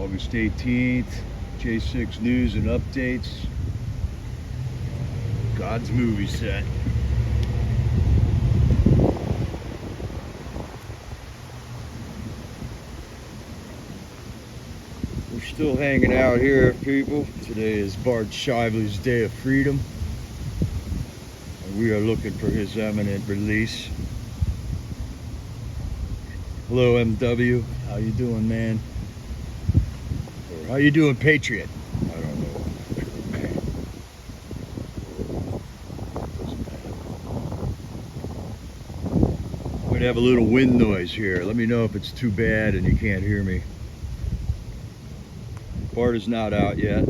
August 18th, J6 news and updates. God's movie set. We're still hanging out here, people. Today is Bart Shively's Day of Freedom. And we are looking for his imminent release. Hello, MW. How you doing, man? Or how you doing, Patriot? I don't know. I'm gonna have a little wind noise here. Let me know if it's too bad and you can't hear me. Bart is not out yet.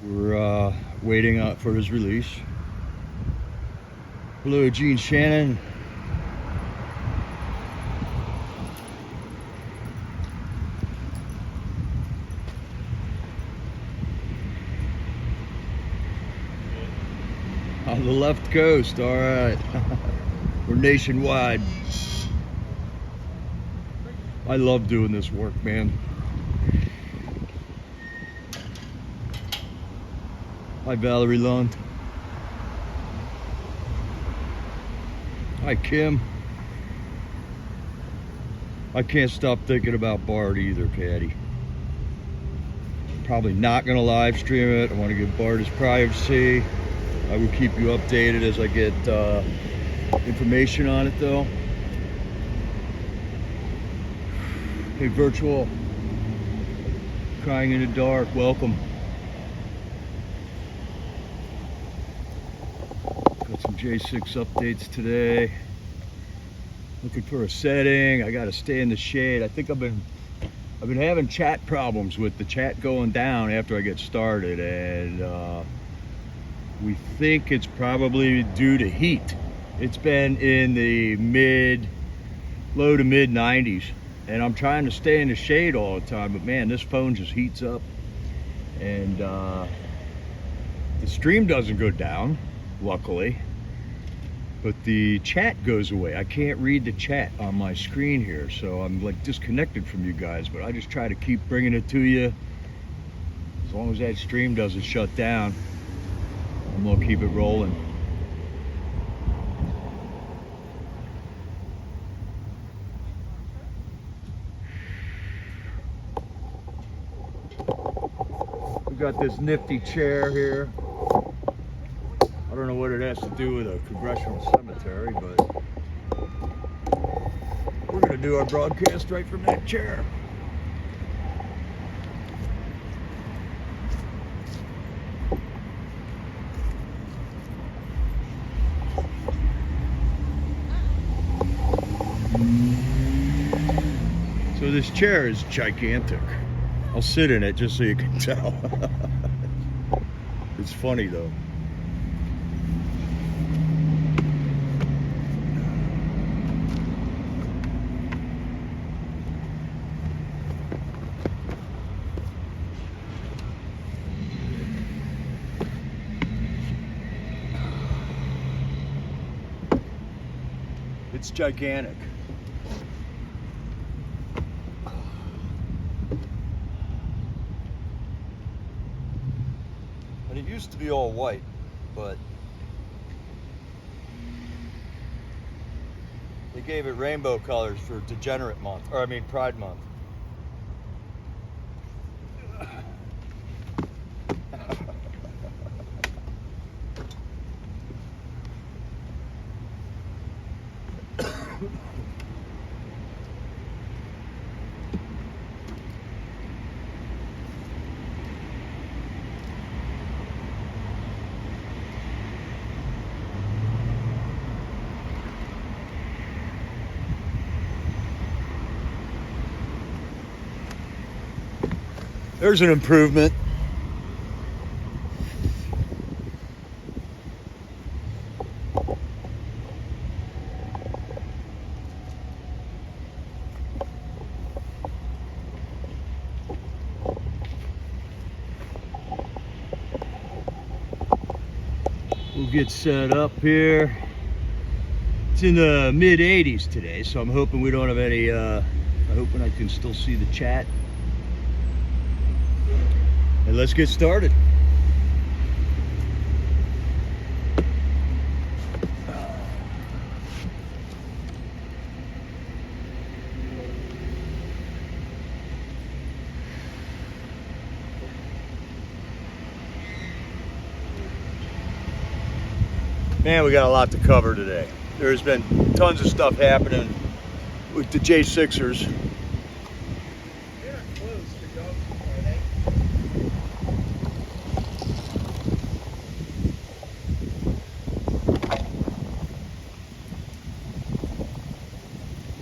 We're waiting out for his release. Hello, Gene Shannon. On the left coast, all right. We're nationwide. I love doing this work, man. Hi, Valerie Lund. Hi, Kim. I can't stop thinking about Bart either, Patty. Probably not gonna live stream it. I want to give Bart his privacy. I will keep you updated as I get information on it, though. Hey, Virtual. Crying in the Dark, welcome. Got some J6 updates today. Looking for a setting. I gotta stay in the shade. I think I've been having chat problems with the chat going down after I get started, and we think it's probably due to heat. It's been in the low to mid 90s, and I'm trying to stay in the shade all the time, but man, this phone just heats up. And the stream doesn't go down, luckily, but the chat goes away. I can't read the chat on my screen here, so I'm like disconnected from you guys, but I just try to keep bringing it to you. As long as that stream doesn't shut down, I'm gonna keep it rolling. We got this nifty chair here. I don't know what it has to do with a congressional cemetery, but we're gonna do our broadcast right from that chair. So this chair is gigantic. I'll sit in it just so you can tell. It's funny though. It's gigantic. And it used to be all white, but they gave it rainbow colors for Degenerate Month, or I mean Pride Month. There's an improvement. We'll get set up here. It's in the mid 80s today, so I'm hoping we don't have any, I'm hoping I can still see the chat. And let's get started. Man, we got a lot to cover today. There's been tons of stuff happening with the J6ers. They're close to go, are they?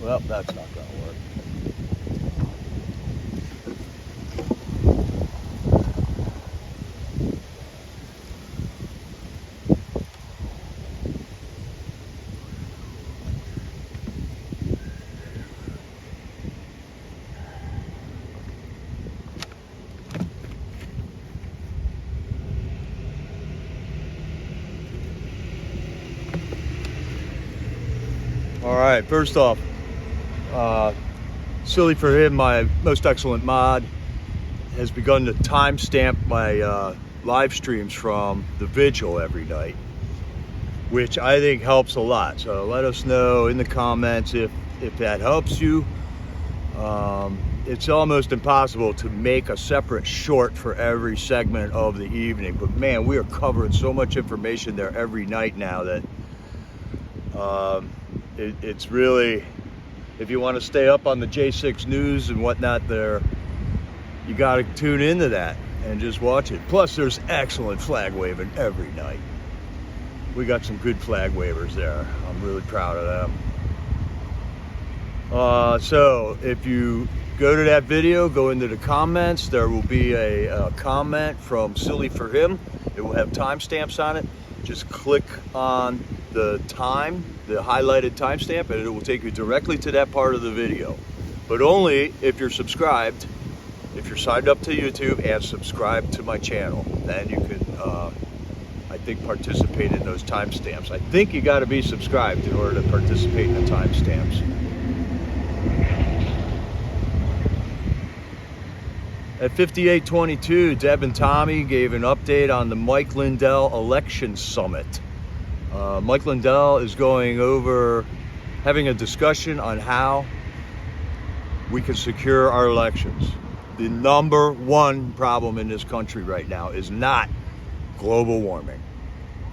Well, that's not going to work. All right, first off, silly for him, my most excellent mod has begun to timestamp my live streams from the vigil every night, which I think helps a lot. So let us know in the comments if that helps you. It's almost impossible to make a separate short for every segment of the evening, but man, we are covering so much information there every night now that it's really, if you want to stay up on the J6 news and whatnot there, you got to tune into that and just watch it. Plus, there's excellent flag waving every night. We got some good flag wavers there. I'm really proud of them. So if you go to that video, go into the comments, there will be a comment from Silly for Him. It will have timestamps on it. Just click on the time, the highlighted timestamp, and it will take you directly to that part of the video. But only if you're subscribed, if you're signed up to YouTube and subscribed to my channel. Then you can, I think, participate in those timestamps. I think you got to be subscribed in order to participate in the timestamps. At 58:22, Deb and Tommy gave an update on the Mike Lindell Election Summit. Mike Lindell is going over, having a discussion on how we can secure our elections. The number one problem in this country right now is not global warming.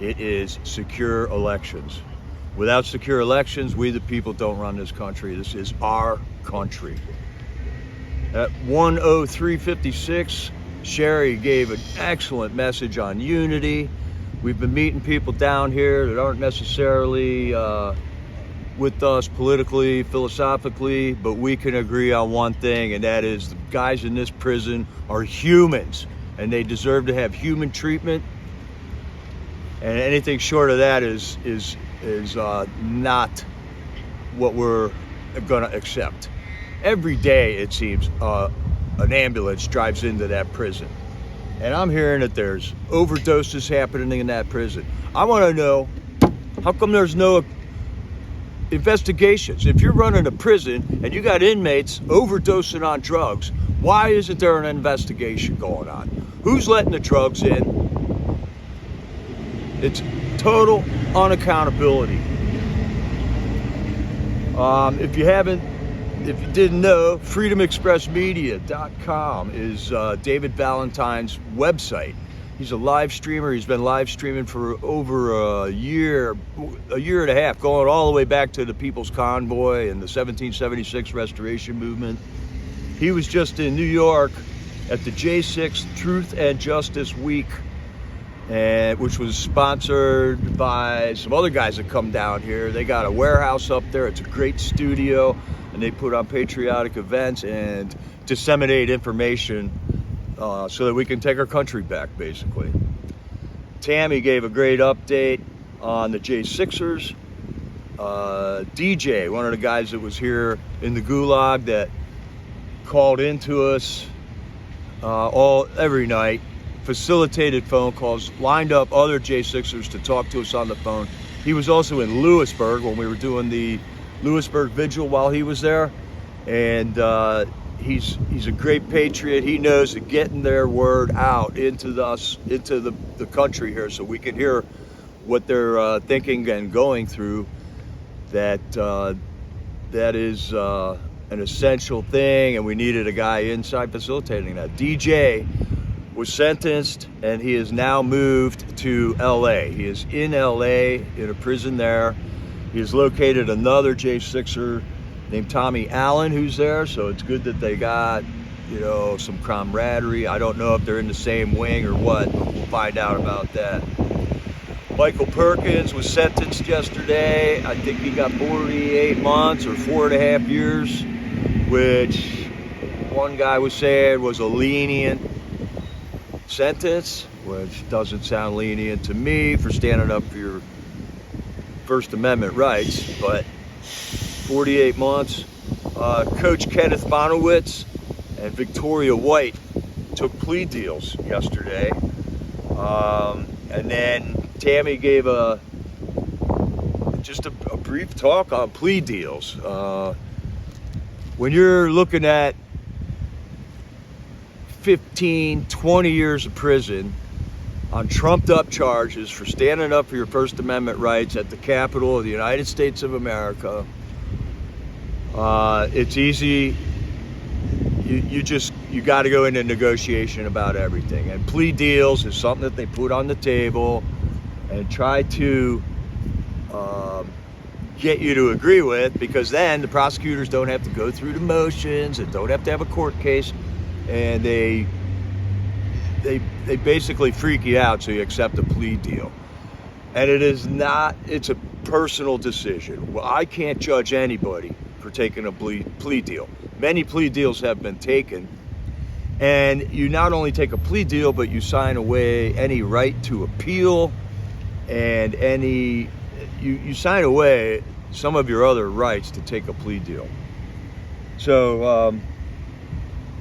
It is secure elections. Without secure elections, we the people don't run this country. This is our country. At 1:03:56, Sherry gave an excellent message on unity. We've been meeting people down here that aren't necessarily with us politically, philosophically, but we can agree on one thing, and that is the guys in this prison are humans, and they deserve to have human treatment. And anything short of that is not what we're gonna accept. Every day, it seems, an ambulance drives into that prison. And I'm hearing that there's overdoses happening in that prison. I want to know, how come there's no investigations? If you're running a prison and you got inmates overdosing on drugs, why isn't there an investigation going on? Who's letting the drugs in? It's total unaccountability. If you didn't know, freedomexpressmedia.com is David Valentine's website. He's a live streamer. He's been live streaming for over a year and a half, going all the way back to the People's Convoy and the 1776 Restoration Movement. He was just in New York at the J6 Truth and Justice Week, which was sponsored by some other guys that come down here. They got a warehouse up there. It's a great studio, and they put on patriotic events and disseminate information so that we can take our country back, basically. Tammy gave a great update on the J6ers. DJ, one of the guys that was here in the gulag that called into us every night, facilitated phone calls, lined up other J6ers to talk to us on the phone. He was also in Lewisburg when we were doing the Lewisburg Vigil while he was there, and he's a great patriot. He knows that getting their word out into the country here, so we can hear what they're thinking and going through. That is an essential thing, and we needed a guy inside facilitating that. DJ was sentenced, and he is now moved to LA. He is in LA in a prison there. He has located another J6er named Tommy Allen who's there, so it's good that they got, you know, some camaraderie. I don't know if they're in the same wing or what, but we'll find out about that. Michael Perkins was sentenced yesterday. I think he got 48 months or 4.5 years, which one guy was saying was a lenient sentence, which doesn't sound lenient to me for standing up for your First Amendment rights, but 48 months. Coach Kenneth Bonowitz and Victoria White took plea deals yesterday. And then Tammy gave just a brief talk on plea deals. When you're looking at 15, 20 years of prison on trumped up charges for standing up for your First Amendment rights at the Capitol of the United States of America, it's easy. You got to go into negotiation about everything, and plea deals is something that they put on the table and try to get you to agree with, because then the prosecutors don't have to go through the motions and don't have to have a court case, and they basically freak you out so you accept a plea deal. And it's a personal decision. Well, I can't judge anybody for taking a plea deal. Many plea deals have been taken, and you not only take a plea deal, but you sign away any right to appeal, and you sign away some of your other rights to take a plea deal. So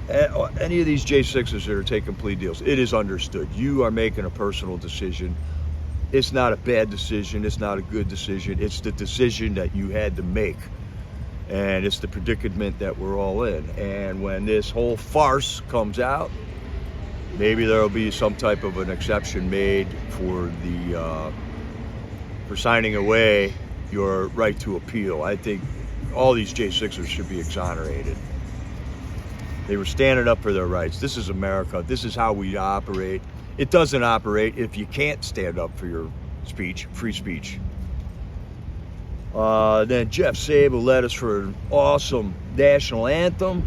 any of these J6s that are taking plea deals, it is understood. You are making a personal decision. It's not a bad decision. It's not a good decision. It's the decision that you had to make. And it's the predicament that we're all in. And when this whole farce comes out, maybe there'll be some type of an exception made for signing away your right to appeal. I think all these J6ers should be exonerated. They were standing up for their rights. This is America. This is how we operate. It doesn't operate if you can't stand up for your speech, free speech. Then Jeff Sable led us for an awesome national anthem,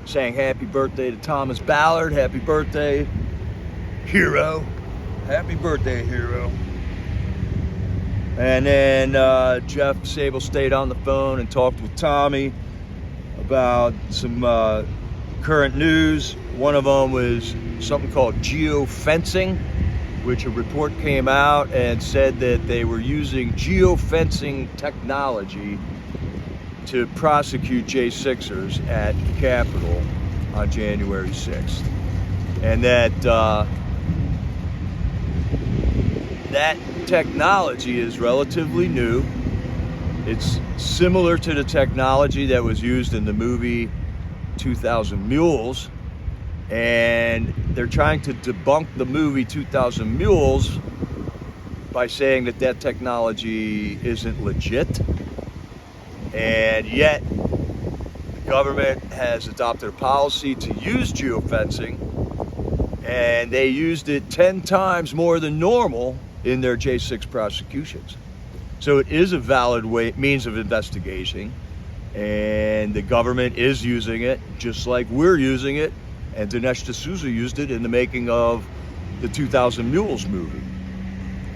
sang happy birthday to Thomas Ballard. Happy birthday, hero. Happy birthday, hero. And then Jeff Sable stayed on the phone and talked with Tommy about some current news. One of them was something called geo-fencing, which a report came out and said that they were using geo-fencing technology to prosecute J6ers at the Capitol on January 6th. And that technology is relatively new. It's similar to the technology that was used in the movie 2,000 Mules, and they're trying to debunk the movie 2,000 Mules by saying that technology isn't legit. And yet the government has adopted a policy to use geofencing, and they used it 10 times more than normal in their J6 prosecutions. So it is a valid means of investigation, and the government is using it just like we're using it, and Dinesh D'Souza used it in the making of the 2,000 Mules movie,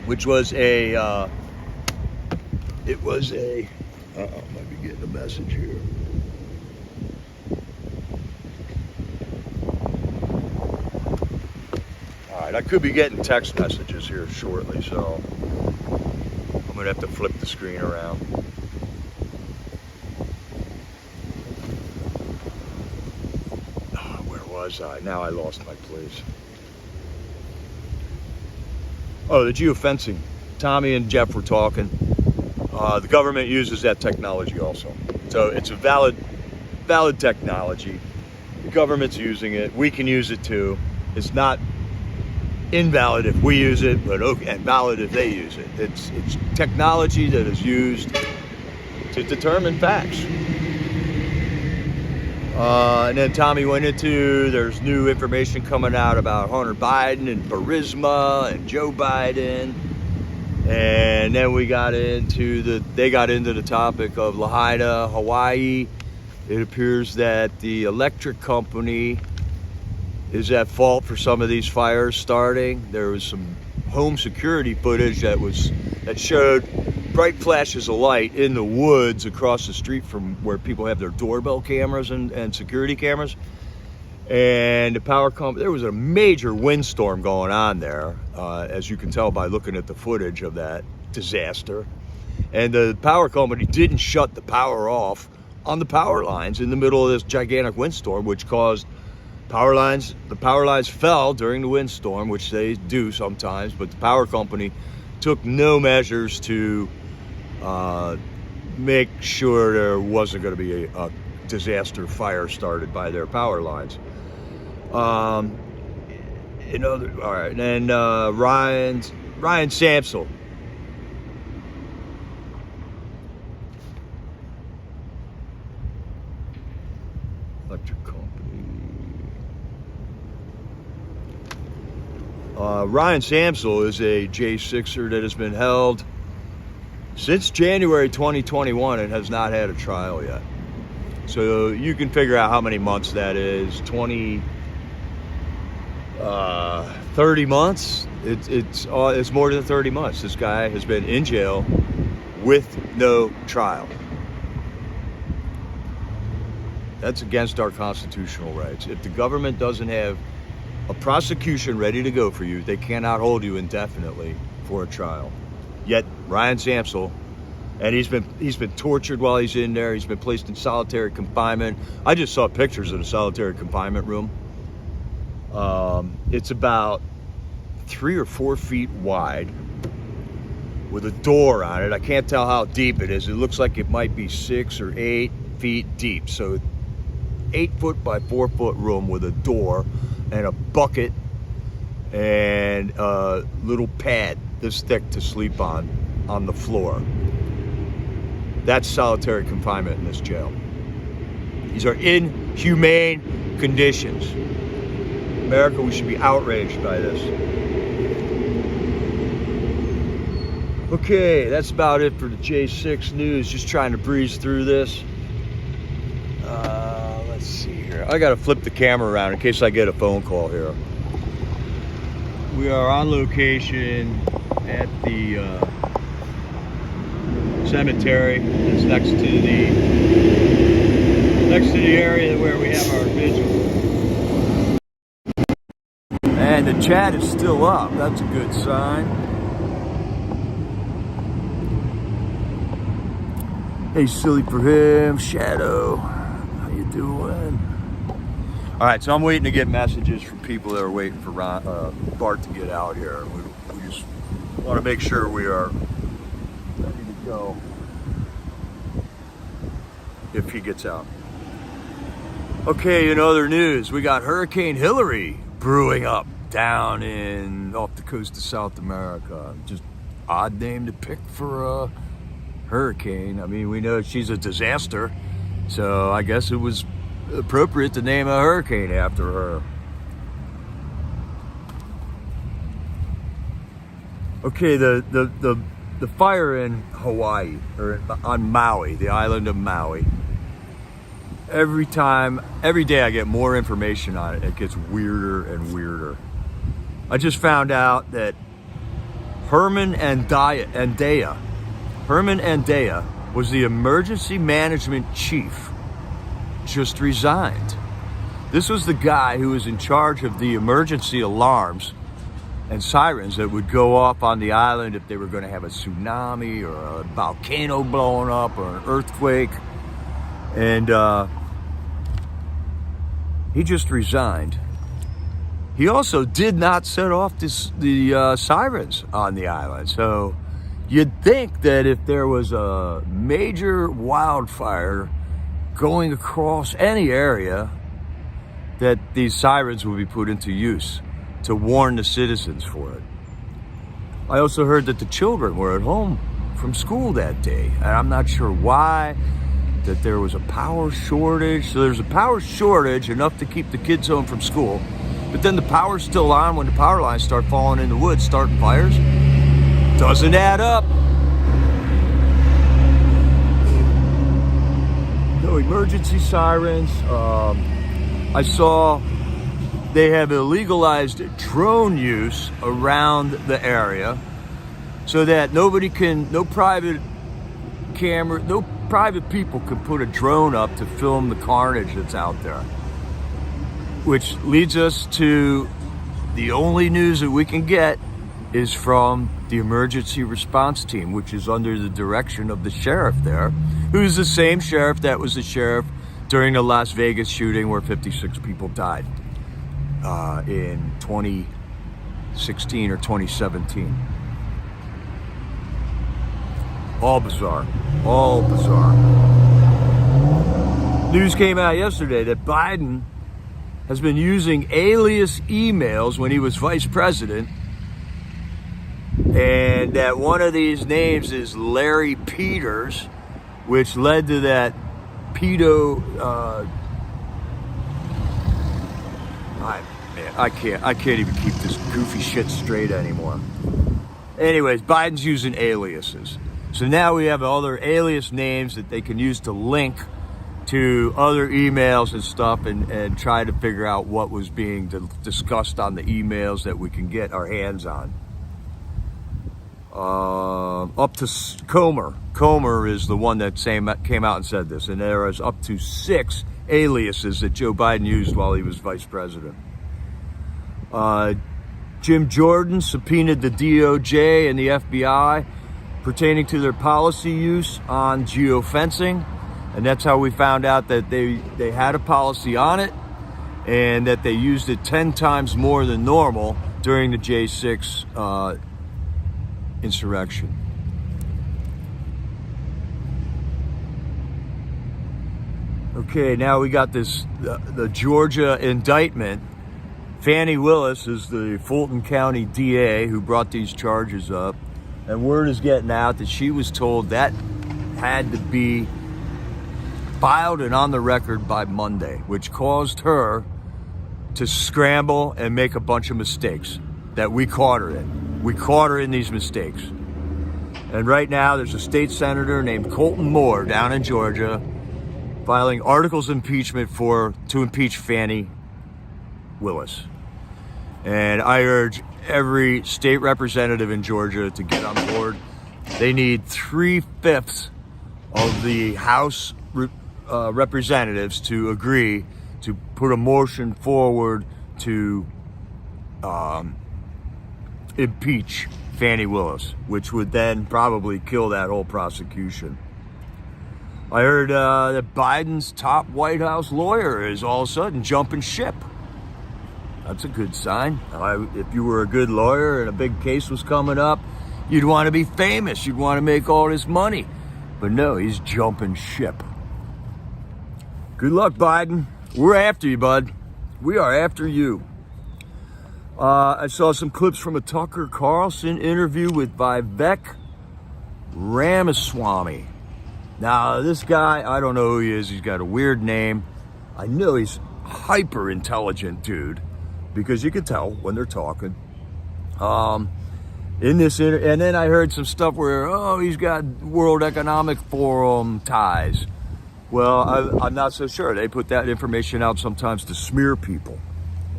which was might be getting a message here. All right, I could be getting text messages here shortly, so I'm gonna have to flip the screen around. Where was I? Now I lost my place. Oh, the geofencing. Tommy and Jeff were talking. The government uses that technology also. So it's a valid technology. The government's using it. We can use it too. It's not invalid if we use it, but okay, and valid if they use it. It's technology that is used to determine facts. And then Tommy went into, there's new information coming out about Hunter Biden and Burisma and Joe Biden. And then they got into the topic of Lahaina, Hawaii. It appears that the electric company is at fault for some of these fires starting. There was some home security footage that showed bright flashes of light in the woods across the street from where people have their doorbell cameras and security cameras. And the power company, there was a major windstorm going on there, as you can tell by looking at the footage of that disaster. And the power company didn't shut the power off on the power lines in the middle of this gigantic windstorm, which caused the power lines fell during the windstorm, which they do sometimes, but the power company took no measures to make sure there wasn't going to be a disaster fire started by their power lines. All right, and then Ryan Samsel. Electric company. Ryan Samsel is a J6er that has been held since January 2021 and has not had a trial yet. So you can figure out how many months that is. 30 months. It's more than 30 months. This guy has been in jail with no trial. That's against our constitutional rights. If the government doesn't have a prosecution ready to go for you, they cannot hold you indefinitely for a trial. Yet Ryan Samsel, and he's been tortured while he's in there. He's been placed in solitary confinement. I just saw pictures of the solitary confinement room. It's about 3 or 4 feet wide with a door on it. I can't tell how deep it is. It looks like it might be 6 or 8 feet deep. So 8 foot by 4 foot room with a door and a bucket and a little pad this thick to sleep on the floor. That's solitary confinement in this jail. These are inhumane conditions. America, we should be outraged by this. Okay, that's about it for the J6 news. Just trying to breeze through this. Let's see here. I gotta flip the camera around in case I get a phone call here. We are on location at the cemetery that's next to the area where we have our vigil. And the chat is still up. That's a good sign. Hey, silly for him, Shadow. How you doing? All right, so I'm waiting to get messages from people that are waiting for Bart to get out here. We just want to make sure we are ready to go if he gets out. Okay, in other news, we got Hurricane Hillary brewing up down off the coast of South America. Just odd name to pick for a hurricane. I mean, we know she's a disaster, so I guess it was appropriate to name a hurricane after her. Okay, the fire in Hawaii, or on Maui, the island of Maui. Every day I get more information on it, it gets weirder and weirder. I just found out that Herman Andea was the emergency management chief, just resigned. This was the guy who was in charge of the emergency alarms and sirens that would go off on the island if they were going to have a tsunami or a volcano blowing up or an earthquake. And he just resigned. He also did not set off the sirens on the island. So you'd think that if there was a major wildfire going across any area, that these sirens will be put into use to warn the citizens for it. I also heard that the children were at home from school that day, and I'm not sure why, that there was a power shortage. So there's a power shortage enough to keep the kids home from school, but then the power's still on when the power lines start falling in the woods, starting fires. Doesn't add up. No emergency sirens. I saw they have illegalized drone use around the area so that no private camera, no private people can put a drone up to film the carnage that's out there. Which leads us to the only news that we can get is from the emergency response team, which is under the direction of the sheriff there, who's the same sheriff that was the sheriff during the Las Vegas shooting where 56 people died in 2016 or 2017. All bizarre. All bizarre. News came out yesterday that Biden has been using alias emails when he was vice president, and that one of these names is Larry Peters, which led to that pedo. I can't even keep this goofy shit straight anymore. Anyways, Biden's using aliases. So now we have other alias names that they can use to link to other emails and stuff, and try to figure out what was being discussed on the emails that we can get our hands on. Up to Comer. Comer is the one that came out and said this, and there is up to 6 aliases that Joe Biden used while he was vice president. Jim Jordan subpoenaed the DOJ and the FBI pertaining to their policy use on geofencing, and that's how we found out that they had a policy on it and that they used it 10 times more than normal during the J6 insurrection. Okay, now we got this, the Georgia indictment. Fannie Willis is the Fulton County DA who brought these charges up, and word is getting out that she was told that had to be filed and on the record by Monday, which caused her to scramble and make a bunch of mistakes that we caught her in. We caught her in these mistakes. And right now there's a state senator named Colton Moore down in Georgia filing articles of impeachment to impeach Fannie Willis. And I urge every state representative in Georgia to get on board. They need 3/5 of the House representatives to agree to put a motion forward to impeach Fannie Willis, which would then probably kill that whole prosecution. I heard that Biden's top White House lawyer is all of a sudden jumping ship. That's a good sign. If you were a good lawyer and a big case was coming up, you'd want to be famous. You'd want to make all this money. But no, he's jumping ship. Good luck, Biden. We're after you, bud. We are after you. I saw some clips from a Tucker Carlson interview with Vivek Ramaswamy. Now, this guy, I don't know who he is. He's got a weird name. I know he's a hyper intelligent dude, because you can tell when they're talking. In this and then I heard some stuff where, he's got World Economic Forum ties. Well, I'm not so sure. They put that information out sometimes to smear people.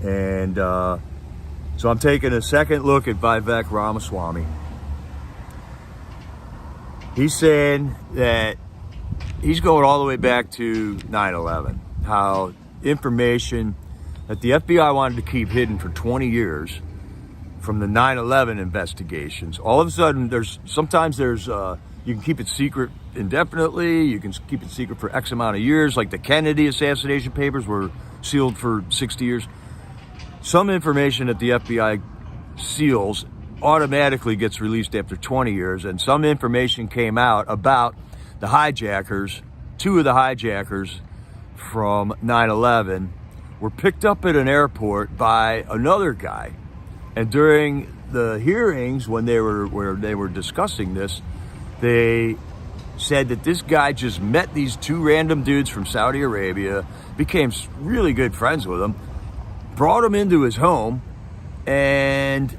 And so I'm taking a second look at Vivek Ramaswamy. He's saying that he's going all the way back to 9/11. How information that the FBI wanted to keep hidden for 20 years from the 9/11 investigations. All of a sudden, sometimes you can keep it secret indefinitely. You can keep it secret for X amount of years. Like the Kennedy assassination papers were sealed for 60 years. Some information that the FBI seals automatically gets released after 20 years. And some information came out about the hijackers, 2 of the hijackers from 9/11, were picked up at an airport by another guy. And during the hearings, where they were discussing this, they said that this guy just met these two random dudes from Saudi Arabia, became really good friends with them, brought them into his home, and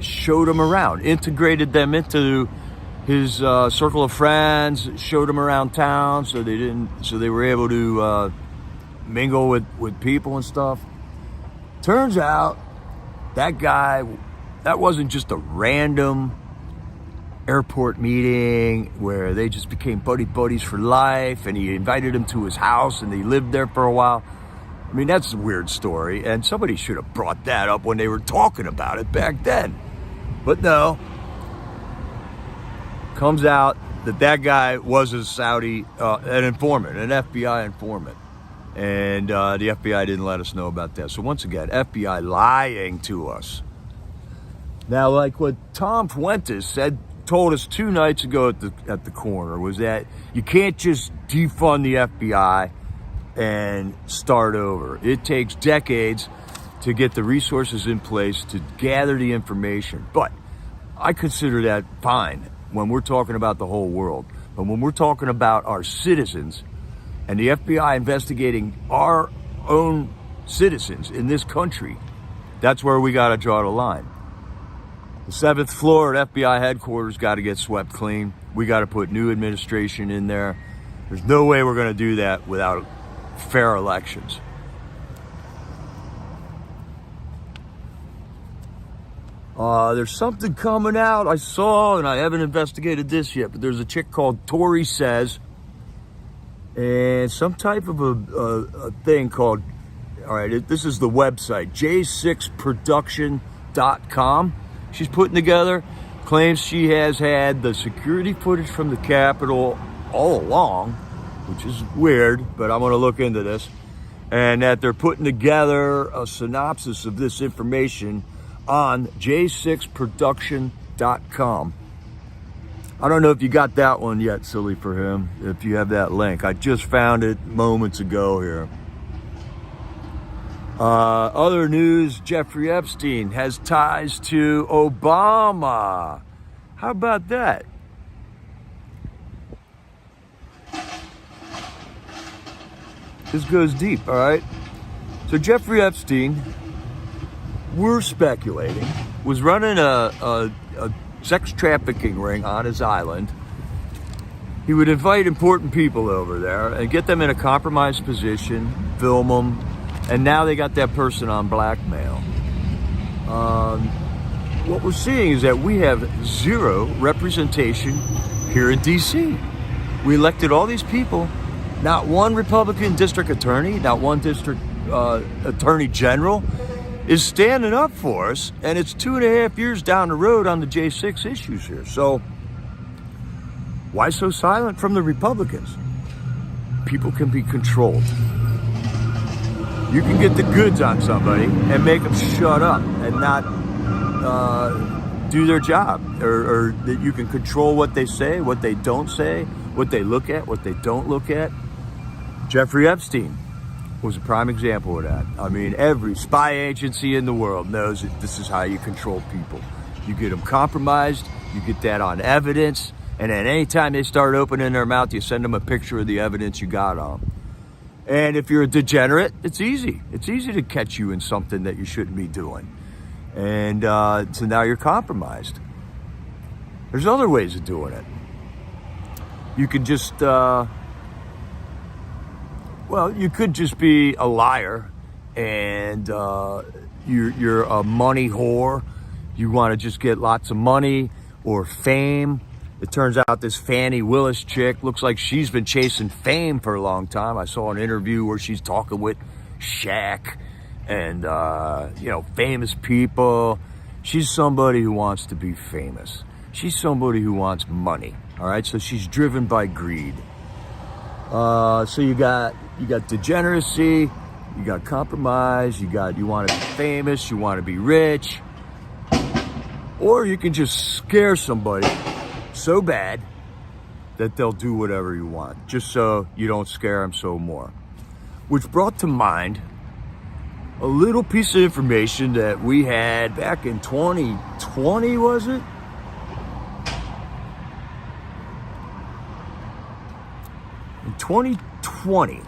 showed them around, integrated them into his circle of friends, showed them around town, so they were able to mingle with people and stuff. Turns out that guy, that wasn't just a random airport meeting where they just became buddies for life, and he invited him to his house and they lived there for a while. I mean, that's a weird story, and somebody should have brought that up when they were talking about it back then. But no, comes out that guy was a Saudi, an informant, an FBI informant. And the FBI didn't let us know about that. So once again, FBI lying to us. Now, like what Tom Fuentes told us 2 nights ago at the corner, was that you can't just defund the FBI and start over. It takes decades to get the resources in place to gather the information. But I consider that fine when we're talking about the whole world. But when we're talking about our citizens and the FBI investigating our own citizens in this country, that's where we got to draw the line. The 7th floor at FBI headquarters got to get swept clean. We got to put new administration in there. There's no way we're going to do that without fair elections. There's something coming out I saw, and I haven't investigated this yet, but there's a chick called Tori Says, and some type of a thing called, all right, this is the website, j6production.com. She's putting together, claims she has had the security footage from the Capitol all along, which is weird, but I'm going to look into this, and that they're putting together a synopsis of this information on j6production.com. I don't know if you got that one yet, Silly for Him, if you have that link. I just found it moments ago here. Other news, Jeffrey Epstein has ties to Obama. How about that? This goes deep, all right? So Jeffrey Epstein, we're speculating, was running a sex trafficking ring on his island. He would invite important people over there and get them in a compromised position, film them, and now they got that person on blackmail. What we're seeing is that we have zero representation here in DC. We elected all these people, not one Republican district attorney, not one district attorney general is standing up for us, and it's 2.5 years down the road on the J6 issues here. So why so silent from the Republicans? People can be controlled. You can get the goods on somebody and make them shut up and not do their job, or that you can control what they say, what they don't say, what they look at, what they don't look at. Jeffrey Epstein was a prime example of that. I mean, every spy agency in the world knows that this is how you control people. You get them compromised, you get that on evidence, and then anytime they start opening their mouth, you send them a picture of the evidence you got on them. And if you're a degenerate, it's easy. It's easy to catch you in something that you shouldn't be doing. And so now you're compromised. There's other ways of doing it. You could just, you could just be a liar, and you're a money whore. You want to just get lots of money or fame. It turns out this Fannie Willis chick looks like she's been chasing fame for a long time. I saw an interview where she's talking with Shaq and, famous people. She's somebody who wants to be famous. She's somebody who wants money, all right? So she's driven by greed. So you got degeneracy, you got compromise, you want to be famous, you want to be rich, or you can just scare somebody so bad that they'll do whatever you want, just so you don't scare them so more. which brought to mind a little piece of information that we had back in 2020, was it? In 2020.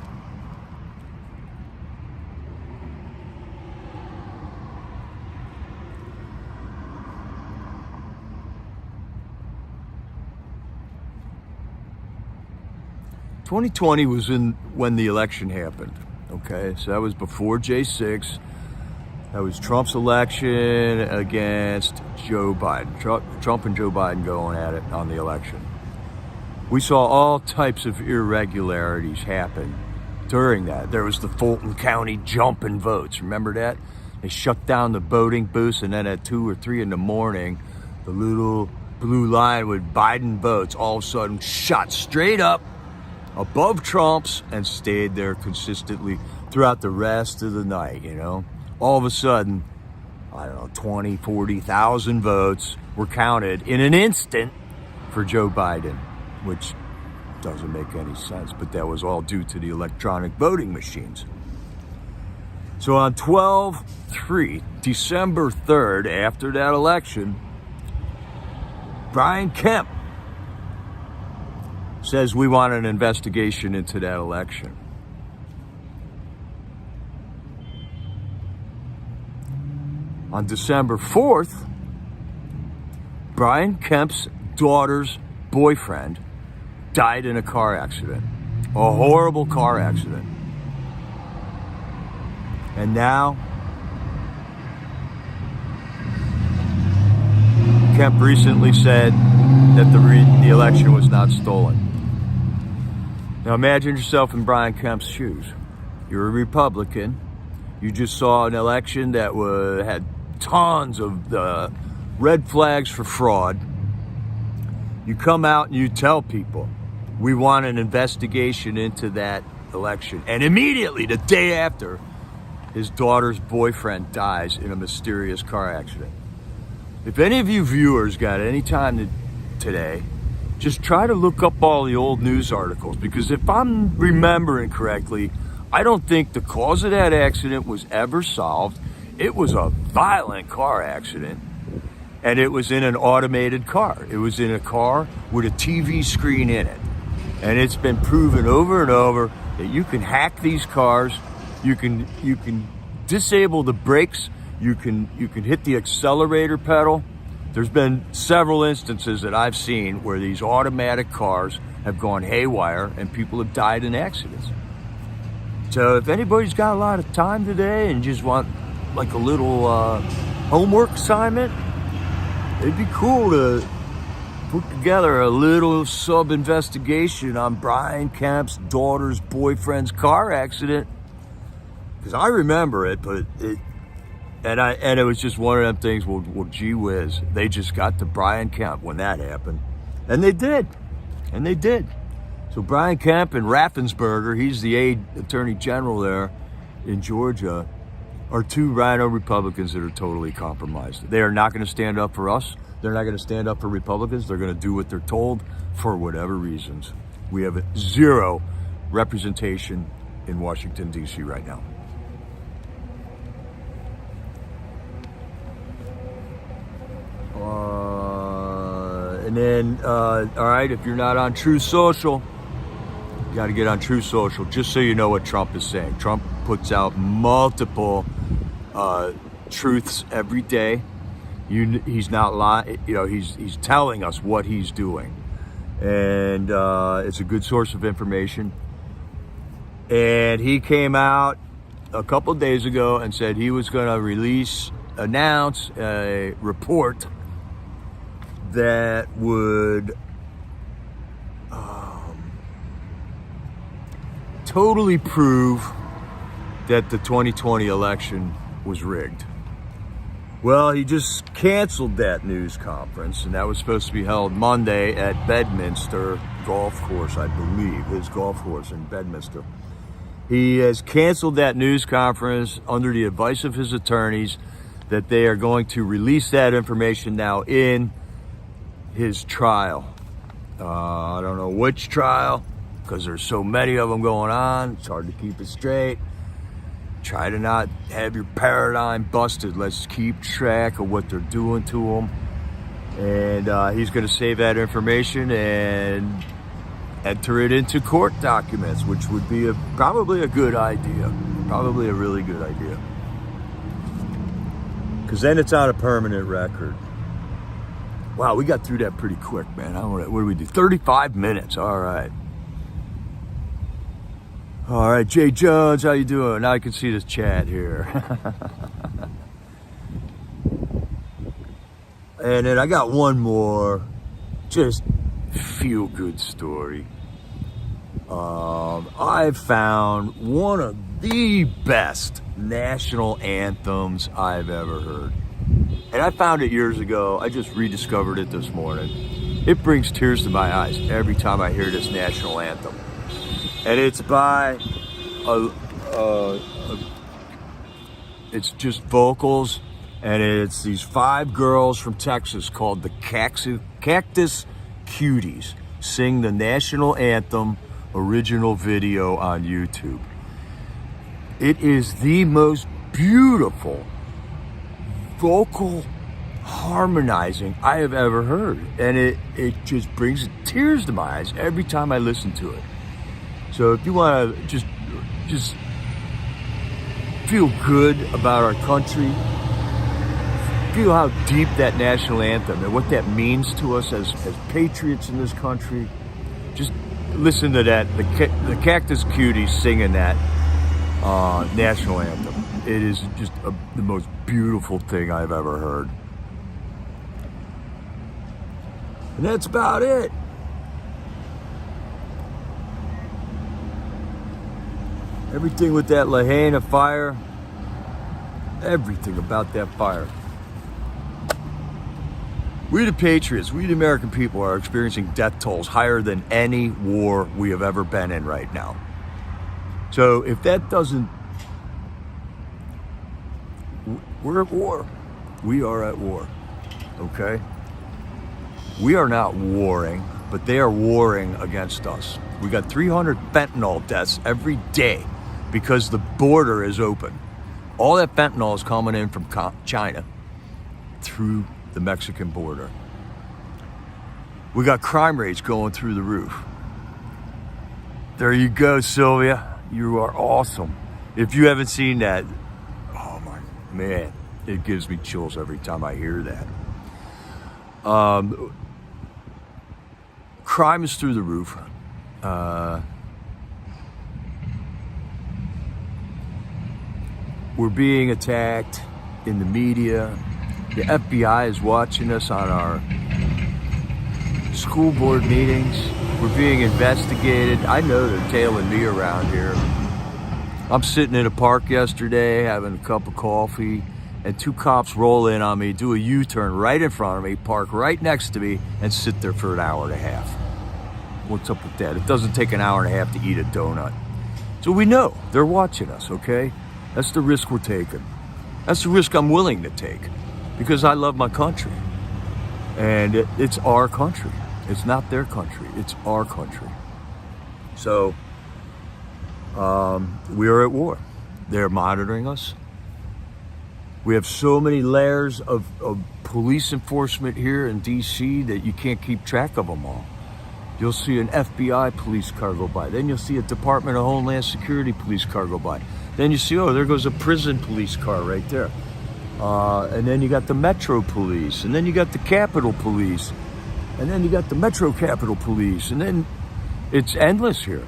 Was when the election happened. Okay, so that was before J6. That was Trump's election against Joe Biden. Trump and Joe Biden going at it on the election. We saw all types of irregularities happen during that. There was the Fulton County jumping votes. Remember that? They shut down the voting booths, and then at 2 or 3 in the morning, the little blue line with Biden votes all of a sudden shot straight up above Trump's and stayed there consistently throughout the rest of the night, you know. All of a sudden, I don't know, 20, 40,000 votes were counted in an instant for Joe Biden, which doesn't make any sense, but that was all due to the electronic voting machines. So on 12/3, December 3rd, after that election, Brian Kemp says we want an investigation into that election. On December 4th, Brian Kemp's daughter's boyfriend died in a car accident. A horrible car accident. And now, Kemp recently said that the election was not stolen. Now imagine yourself in Brian Kemp's shoes. You're a Republican. You just saw an election that had tons of red flags for fraud. You come out and you tell people, we want an investigation into that election. And immediately, the day after, his daughter's boyfriend dies in a mysterious car accident. If any of you viewers got any time today, just try to look up all the old news articles, because if I'm remembering correctly, I don't think the cause of that accident was ever solved. It was a violent car accident, and it was in an automated car. It was in a car with a TV screen in it. And it's been proven over and over that you can hack these cars, you can disable the brakes, you can hit the accelerator pedal. There's been several instances that I've seen where these automatic cars have gone haywire and people have died in accidents. So if anybody's got a lot of time today and just want like a little homework assignment, it'd be cool to put together a little sub-investigation on Brian Kemp's daughter's boyfriend's car accident. Because I remember it, but it was just one of them things, well, gee whiz, they just got to Brian Kemp when that happened. And they did. So Brian Kemp and Raffensperger, he's the Attorney General there in Georgia, are two rhino Republicans that are totally compromised. They are not going to stand up for us. They're not going to stand up for Republicans. They're going to do what they're told for whatever reasons. We have zero representation in Washington, D.C. right now. And then, all right, if you're not on True Social, you got to get on True Social, just so you know what Trump is saying. Trump puts out multiple truths every day. He's not lying. You know, he's telling us what he's doing, and it's a good source of information. And he came out a couple of days ago and said he was going to announce a report that would totally prove that the 2020 election was rigged. Well, he just canceled that news conference, and that was supposed to be held Monday at Bedminster Golf Course, I believe, his golf course in Bedminster. He has canceled that news conference under the advice of his attorneys that they are going to release that information now in his trial. I don't know which trial, because there's so many of them going on. It's hard to keep it straight. Try to not have your paradigm busted. Let's keep track of what they're doing to them. And he's going to save that information and enter it into court documents, which would be probably a good idea. Probably a really good idea. Because then it's on a permanent record. Wow, we got through that pretty quick, man. What do we do? 35 minutes. All right. All right, Jay Jones, how you doing? Now I can see this chat here. And then I got one more, just feel-good story. I found one of the best national anthems I've ever heard. And I found it years ago. I just rediscovered it this morning. It brings tears to my eyes every time I hear this national anthem. And it's by it's just vocals, and it's these 5 girls from Texas called the Cactus Cuties sing the national anthem original video on YouTube. It is the most beautiful vocal harmonizing I have ever heard, and it just brings tears to my eyes every time I listen to it. So if you want to just feel good about our country, feel how deep that national anthem and what that means to us as patriots in this country, just listen to that, the Cactus Cuties singing that national anthem. It is just the most beautiful thing I've ever heard. And that's about it. Everything with that Lahaina fire, everything about that fire. We the patriots, we the American people are experiencing death tolls higher than any war we have ever been in right now. So if that doesn't, we're at war. We are at war, okay? We are not warring, but they are warring against us. We got 300 fentanyl deaths every day because the border is open. All that fentanyl is coming in from China through the Mexican border. We got crime rates going through the roof. There you go, Sylvia. You are awesome. If you haven't seen that, oh my man, it gives me chills every time I hear that. Crime is through the roof. We're being attacked in the media. The FBI is watching us on our school board meetings. We're being investigated. I know they're tailing me around here. I'm sitting in a park yesterday having a cup of coffee, and 2 cops roll in on me, do a U-turn right in front of me, park right next to me, and sit there for an hour and a half. What's up with that? It doesn't take an hour and a half to eat a donut. So we know they're watching us, okay? That's the risk we're taking. That's the risk I'm willing to take because I love my country. And it's our country. It's not their country. It's our country. So we are at war. They're monitoring us. We have so many layers of police enforcement here in DC that you can't keep track of them all. You'll see an FBI police car go by. Then you'll see a Department of Homeland Security police car go by. Then you see, oh, there goes a prison police car right there. And then you got the Metro Police. And then you got the Capitol Police. And then you got the Metro Capitol Police. And then it's endless here.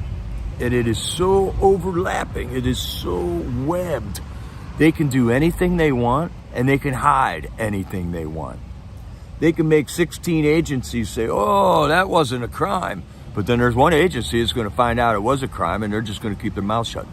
And it is so overlapping. It is so webbed. They can do anything they want, and they can hide anything they want. They can make 16 agencies say, oh, that wasn't a crime. But then there's one agency that's going to find out it was a crime, and they're just going to keep their mouth shut.